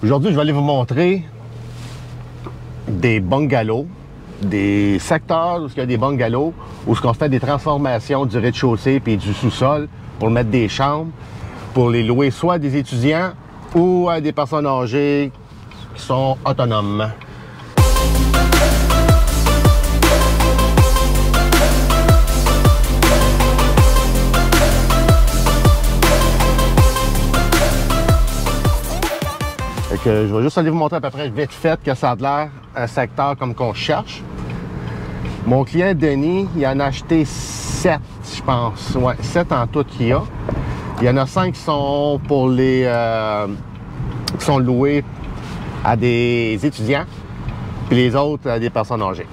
Aujourd'hui, je vais aller vous montrer des bungalows, des secteurs où il y a des bungalows, où on fait des transformations du rez-de-chaussée puis du sous-sol pour mettre des chambres, pour les louer soit à des étudiants ou à des personnes âgées qui sont autonomes. Je vais juste aller vous montrer à peu près vite fait que ça a l'air un secteur comme qu'on cherche. Mon client Denis, il en a acheté 7, je pense. Ouais, 7 en tout qu'il y a. Il y en a 5 qui sont pour les qui sont loués à des étudiants, puis les autres à des personnes âgées.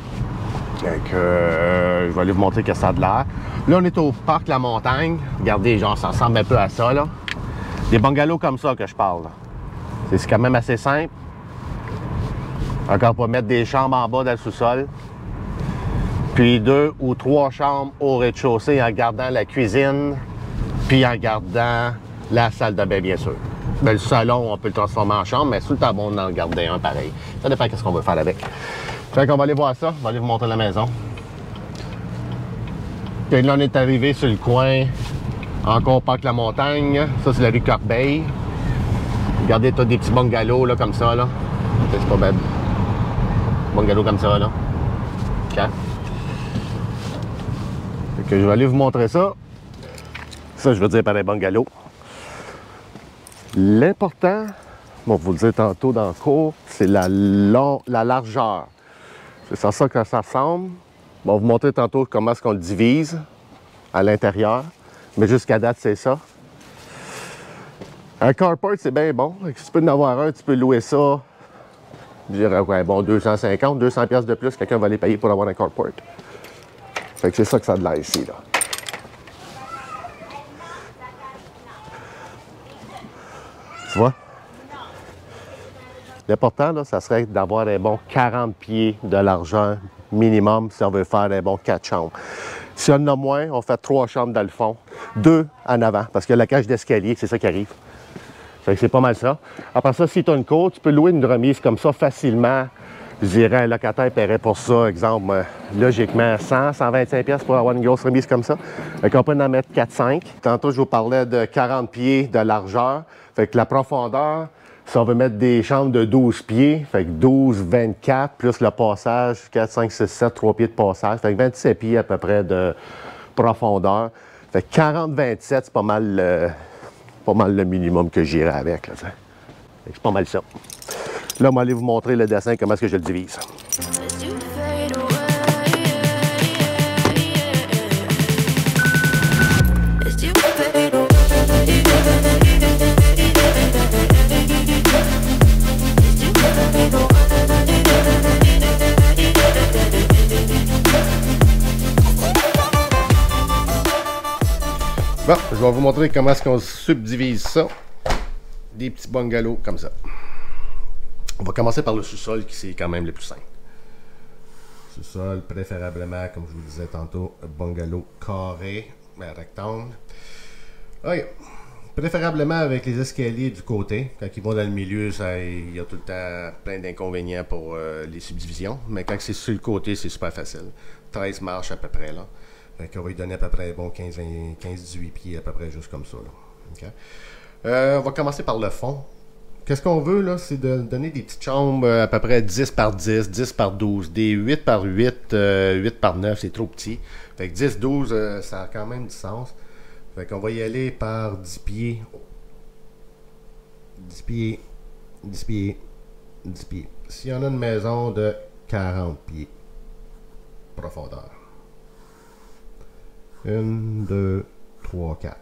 Donc, je vais aller vous montrer que ça a de l'air. Là, on est au parc La Montagne. Regardez, genre, ça ressemble un peu à ça, là. Des bungalows comme ça que je parle, là. C'est quand même assez simple. Encore pas mettre des chambres en bas dans le sous-sol. Puis 2 ou 3 chambres au rez-de-chaussée en gardant la cuisine, puis en gardant la salle de bain, bien sûr. Ben, le salon, on peut le transformer en chambre, mais sous le tabon, on en garder un pareil. Ça dépend de ce qu'on veut faire avec. Fait qu'on va aller voir ça. On va aller vous montrer la maison. Puis là, on est arrivé sur le coin, encore parc La Montagne. Ça, c'est la rue Corbeil. Regardez, t'as des petits bungalows là, comme ça, là. C'est pas bête. Bungalows comme ça, là. OK. Fait que je vais aller vous montrer ça. Ça, je veux dire par les bungalows. L'important, bon, vous le dire tantôt dans le cours, c'est la largeur. C'est à ça que ça ressemble. Bon, on va vous montrer tantôt comment est-ce qu'on le divise à l'intérieur. Mais jusqu'à date, c'est ça. Un carport, c'est bien bon. Si tu peux en avoir un, tu peux louer ça. Je dirais, ouais, bon, 250, 200 pièces de plus, quelqu'un va les payer pour avoir un carport. Fait que c'est ça que ça a de l'air ici, là. Tu vois? L'important, là, ça serait d'avoir un bon 40 pieds de largeur minimum si on veut faire un bon 4 chambres. Si on en a moins, on fait 3 chambres dans le fond, 2 en avant, parce que la cage d'escalier, c'est ça qui arrive. Fait que c'est pas mal ça. Après ça, si tu as une cour, tu peux louer une remise comme ça facilement. Je dirais, un locataire paierait pour ça, exemple, logiquement, 100, 125 pièces pour avoir une grosse remise comme ça. Fait qu'on peut en mettre 4-5. Tantôt, je vous parlais de 40 pieds de largeur. Fait que la profondeur, si on veut mettre des chambres de 12 pieds, fait que 12, 24, plus le passage, 4, 5, 6, 7, 3 pieds de passage. Fait que 27 pieds à peu près de profondeur. Fait que 40, 27, c'est pas mal le minimum que j'irais avec. C'est pas mal ça. Là, on va aller vous montrer le dessin, comment est-ce que je le divise. Bon, je vais vous montrer comment est-ce qu'on subdivise ça. Des petits bungalows comme ça. On va commencer par le sous-sol qui c'est quand même le plus simple. Sous-sol, préférablement, comme je vous disais tantôt, bungalow carré, mais rectangle. OK. Préférablement avec les escaliers du côté. Quand ils vont dans le milieu, il y a tout le temps plein d'inconvénients pour les subdivisions. Mais quand c'est sur le côté, c'est super facile. 13 marches à peu près là. On va lui donner à peu près bon, 15-18 pieds à peu près juste comme ça. Là. Okay. On va commencer par le fond. Qu'est-ce qu'on veut là, c'est de donner des petites chambres à peu près 10 par 10, 10 par 12, des 8 par 8, 8 par 9, c'est trop petit. Fait que 10, 12, ça a quand même du sens. Fait qu'on va y aller par 10 pieds. 10 pieds, 10 pieds, 10 pieds. Si on a une maison de 40 pieds, profondeur. 1, 2, 3, 4.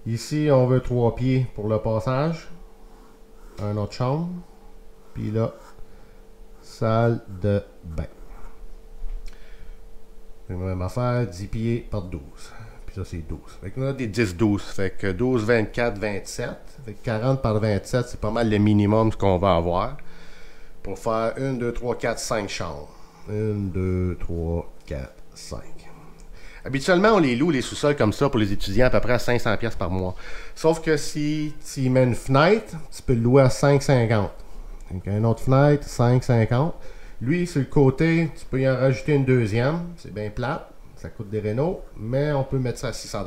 Ici, on veut 3 pieds pour le passage. Un autre chambre. Puis là, salle de bain. Même affaire, 10 pieds par 12. Puis ça, c'est 12. Fait que là, on a des 10-12. Fait que 12, 24, 27. Fait que 40 par 27, c'est pas mal le minimum qu'on va avoir. Pour faire 1, 2, 3, 4, 5 chambres. 1, 2, 3, 4, 5. Habituellement, on les loue, les sous-sols comme ça, pour les étudiants, à peu près à 500$ par mois. Sauf que si tu mets une fenêtre, tu peux le louer à 5,50$. Donc, une autre fenêtre, 5,50$. Lui, sur le côté, tu peux y en rajouter une deuxième. C'est bien plate, ça coûte des rénaux, mais on peut mettre ça à 600$.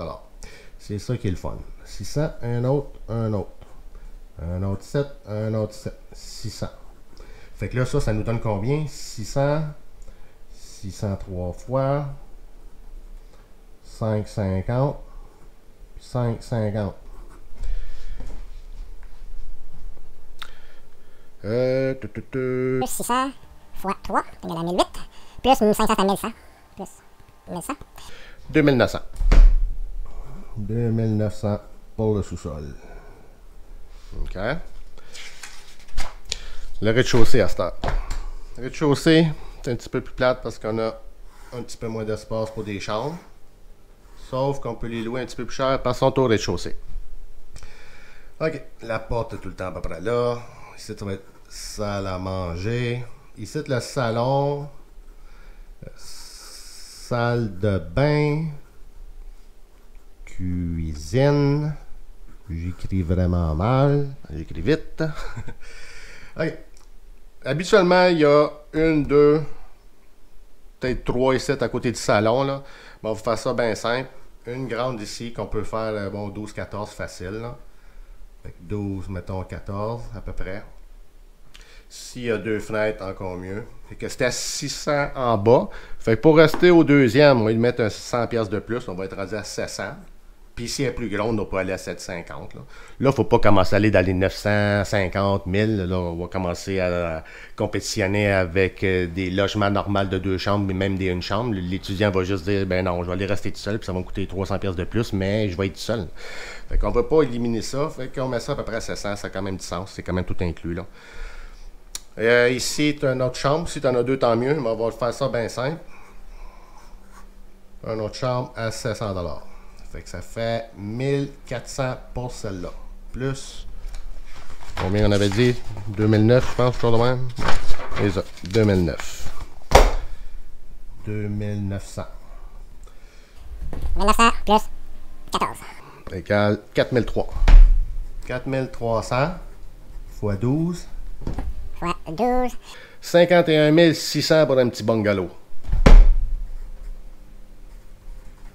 C'est ça qui est le fun. 600, un autre, un autre. Un autre 7, un autre 7. 600. Fait que là, ça nous donne combien? 600. 603 fois 5,50. 5,50. 600 fois 3, égale à 1008. Plus 500, c'est 1100. Plus 1100. 2900. 2900 pour le sous-sol. OK. Le rez-de-chaussée à cette heure. Le rez-de-chaussée, c'est un petit peu plus plate parce qu'on a un petit peu moins d'espace pour des chambres. Sauf qu'on peut les louer un petit peu plus cher parce qu'on est au rez-de-chaussée. OK. La porte est tout le temps à peu près là. Ici, ça va être salle à manger. Ici, le salon. Salle de bain. Cuisine. J'écris vraiment mal. J'écris vite. OK. Habituellement, il y a une, deux, peut-être 3 ici à côté du salon. Là. Bon, on va faire ça bien simple. Une grande ici qu'on peut faire bon, 12-14 facile. Là. Fait que 12, mettons 14 à peu près. S'il y a 2 fenêtres, encore mieux. Fait que c'était à 600 en bas. Fait que pour rester au deuxième, on va lui mettre un 100$ de plus. On va être rendu à 700. Puis si elle est plus grande, on peut aller à 750. Là, il ne faut pas commencer à aller dans les 950, 1000. Là, on va commencer à compétitionner avec des logements normaux de 2 chambres, mais même des 1 chambre. L'étudiant va juste dire, ben non, je vais aller rester tout seul, puis ça va me coûter 300$ de plus, mais je vais être tout seul. Fait qu'on ne va pas éliminer ça. Fait qu'on met ça à peu près à 700, ça a quand même du sens. C'est quand même tout inclus, là. Ici, tu as une autre chambre. Si tu en as 2, tant mieux. Mais on va faire ça bien simple. Une autre chambre à 700$. Fait que ça fait 1400 pour celle-là. Plus, combien on avait dit? 2009, je pense, toujours de même. Et ça, 2009. 2900. 1900 plus 14. Égale 4003. 4300 fois 12. Fois 12. 51 600 pour un petit bungalow.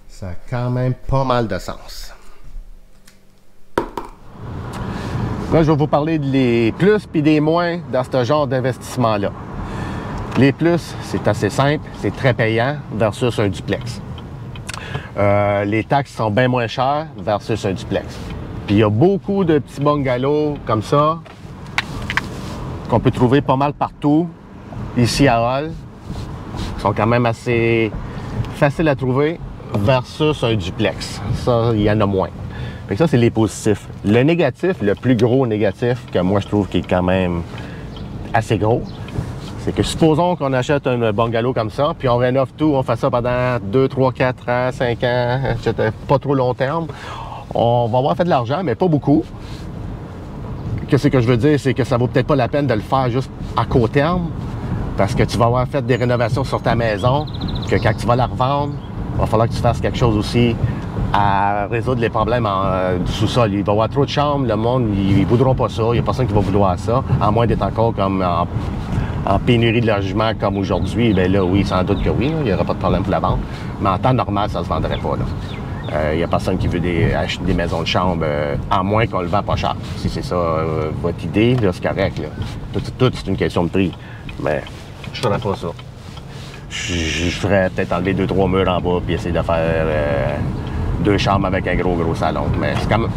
Ça a quand même pas mal de sens. Là, je vais vous parler des plus et des moins dans ce genre d'investissement-là. Les plus, c'est assez simple, c'est très payant versus un duplex. Les taxes sont bien moins chères versus un duplex. Puis il y a beaucoup de petits bungalows comme ça qu'on peut trouver pas mal partout, ici à Hall. Ils sont quand même assez faciles à trouver versus un duplex. Ça, il y en a moins. Fait que ça, c'est les positifs. Le négatif, le plus gros négatif que moi je trouve qui est quand même assez gros, c'est que supposons qu'on achète un bungalow comme ça, puis on rénove tout, on fait ça pendant 2, 3, 4 ans, 5 ans, pas trop long terme. On va avoir fait de l'argent, mais pas beaucoup. Qu'est-ce que je veux dire? C'est que ça vaut peut-être pas la peine de le faire juste à court terme, parce que tu vas avoir fait des rénovations sur ta maison, que quand tu vas la revendre, il va falloir que tu fasses quelque chose aussi à résoudre les problèmes du sous-sol. Il va y avoir trop de chambres, le monde, ils ne voudront pas ça, il n'y a personne qui va vouloir ça, à moins d'être encore comme en pénurie de logement comme aujourd'hui. Bien là, oui, sans doute que oui, il n'y aura pas de problème pour la vente, mais en temps normal, ça ne se vendrait pas. Il n'y a personne qui veut acheter des maisons de chambre, à moins qu'on le vend pas cher. Si c'est ça votre idée, c'est correct. Là. Tout c'est une question de prix, mais je ne ferais pas ça. Je ferais peut-être enlever 2-3 murs en bas puis essayer de faire 2 chambres avec un gros salon. Mais c'est comme,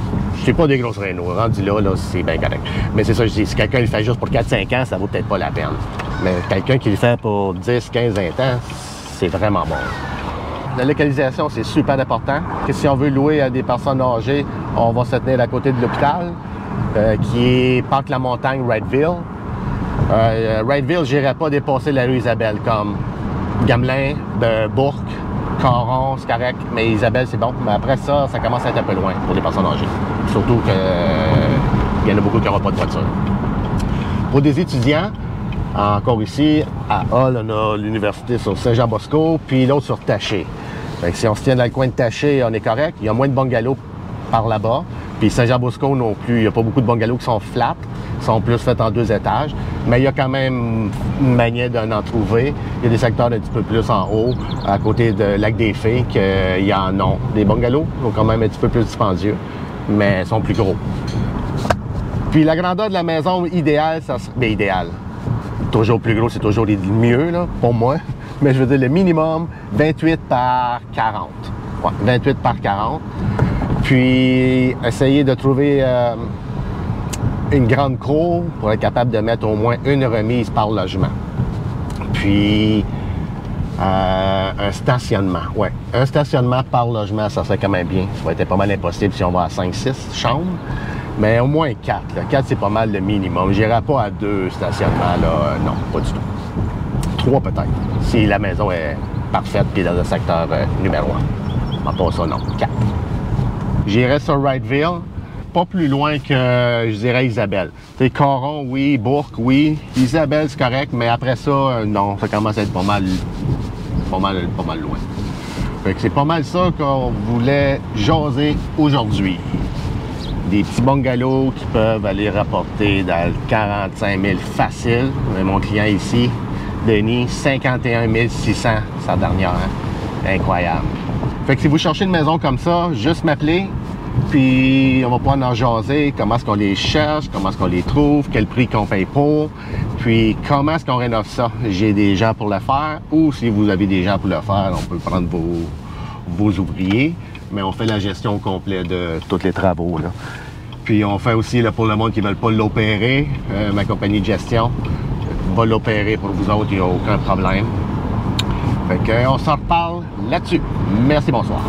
c'est pas des grosses rénaux. Rendu là c'est bien correct. Mais c'est ça, je dis, si quelqu'un le fait juste pour 4-5 ans, ça vaut peut-être pas la peine. Mais quelqu'un qui le fait pour 10, 15, 20 ans, c'est vraiment bon. La localisation, c'est super important. Que si on veut louer à des personnes âgées, on va se tenir à côté de l'hôpital, qui est Parc La Montagne, Wrightville. Wrightville, je n'irais pas dépasser la rue Isabelle, comme Gamelin, de Bourque, Caron, c'est correct, mais Isabelle, c'est bon. Mais après ça, ça commence à être un peu loin pour les personnes âgées. Surtout qu'il y en a beaucoup qui n'auront pas de voiture. Pour des étudiants, encore ici, à Hall, on a l'université sur Saint-Jean-Bosco, puis l'autre sur Taché. Fait que si on se tient dans le coin de Taché, on est correct. Il y a moins de bungalows par là-bas. Puis Saint-Jean-Bosco non plus. Il n'y a pas beaucoup de bungalows qui sont flats. Ils sont plus faits en 2 étages. Mais il y a quand même une manière d'en trouver. Il y a des secteurs un petit peu plus en haut, à côté de Lac des Fées, qu'il y en a. Des bungalows sont quand même un petit peu plus dispendieux, mais sont plus gros. Puis la grandeur de la maison idéale, ça serait... Bien, idéal. Toujours plus gros, c'est toujours le mieux, là, pour moi. Mais je veux dire, le minimum, 28 par 40. Ouais, 28 par 40. Puis, essayer de trouver une grande cour pour être capable de mettre au moins une remise par logement. Puis, un stationnement. Ouais, un stationnement par logement, ça serait quand même bien. Ça va être pas mal impossible si on va à 5-6 chambres. Mais au moins 4. 4, c'est pas mal le minimum. Je n'irai pas à 2 stationnements, là. Non, pas du tout. 3 peut-être. Si la maison est parfaite et dans le secteur numéro 1. Pas ça, non. 4. J'irai sur Wrightville. Pas plus loin que, je dirais, Isabelle. Tu sais, Caron, oui. Bourque, oui. Isabelle, c'est correct. Mais après ça, non. Ça commence à être pas mal loin. Fait que c'est pas mal ça qu'on voulait jaser aujourd'hui. Des petits bungalows qui peuvent aller rapporter dans le 45 000 facile. Mon client ici, Denis, 51 600 sa dernière. Incroyable. Fait que si vous cherchez une maison comme ça, juste m'appeler. Puis on va pouvoir en jaser. Comment est-ce qu'on les cherche, comment est-ce qu'on les trouve, quel prix qu'on paye pour. Puis comment est-ce qu'on rénove ça. J'ai des gens pour le faire. Ou si vous avez des gens pour le faire, on peut prendre vos ouvriers. Mais on fait la gestion complète de tous les travaux, là. Puis on fait aussi, là, pour le monde qui ne veut pas l'opérer, ma compagnie de gestion va l'opérer pour vous autres, il n'y a aucun problème. Fait qu'on s'en reparle là-dessus. Merci, bonsoir.